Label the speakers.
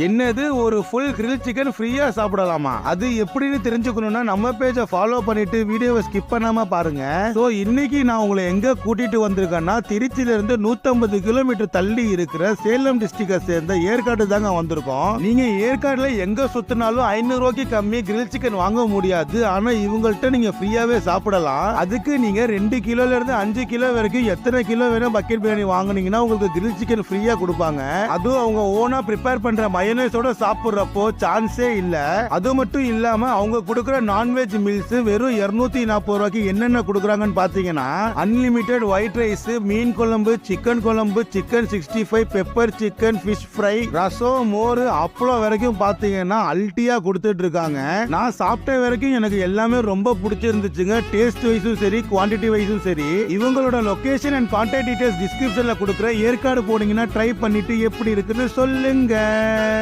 Speaker 1: என்னது ஒரு full grill chicken ஃப்ரீயா சாப்பிடலாமா? அது எப்படின்னு தெரிஞ்சுக்கணும்னா நம்ம பேஜை ஃபாலோ பண்ணிட்டு வீடியோவை ஸ்கிப் பண்ணாம பாருங்க. சோ இன்னைக்கு நான் உங்களை எங்க கூட்டிட்டு வந்திருக்கேன்னா திருச்சியில இருந்து 150 கிலோமீட்டர் தள்ளி இருக்கிற சேலம் டிஸ்ட்ரிக்டை சேர்ந்த ஏற்காடு தாங்க வந்திருக்கோம். நீங்க ஏற்காடுல எங்க சுத்தினாலும் 500 ரூபாய்க்கு கம்மி கிரில் சிக்கன் வாங்க முடியாது. ஆனா இவங்கள்ட்ட நீங்க ஃப்ரீயாவே சாப்பிடலாம். அதுக்கு நீங்க 2 கிலோல இருந்து 5 கிலோ வரைக்கும் எத்தனை கிலோ வேணும் பக்கெட் பிரியாணி வாங்குனீங்கன்னா உங்களுக்கு கிரில் சிக்கன் ஃப்ரீயா கொடுப்பாங்க. அதுவும் அவங்க ஓனா ப்ரிப்பேர் பண்ற மயோனைஸோட சாப்பிடுறப்போ சான்ஸே இல்ல. அது மட்டும் இல்லாம அவங்க கொடுக்குற நான்வெஜ் மீல்ஸ் வெறும் 240 ரூபாய்க்கு என்னென்ன கொடுக்குறாங்கன்னு பாத்தீங்கன்னா அன்லிமிட்டெட் ஒயிட் ரைஸ், மீன் குழம்பு, சிக்கன் குழம்பு, chicken 65, pepper chicken, fish fry, ரசம், மோர், அப்பளம் வரைக்கும் பாத்தீங்கன்னா அல்ட்டியா கொடுத்துட்டு இருக்காங்க. நான் சாப்பிட்ட வரைக்கும் எனக்கு எல்லாமே ரொம்ப பிடிச்சிருந்துச்சுங்க. டேஸ்ட் வைஸும் சரி, குவான்டிட்டி வைஸும் சரி. இவங்களோட லொகேஷன் அண்ட் கான்டாக்ட் டீடைல்ஸ் டிஸ்கிரிப்ஷன்ல கொடுக்குற. ஏற்காடு போனீங்கன்னா ட்ரை பண்ணிட்டு எப்படி இருக்குன்னு சொல்லுங்க.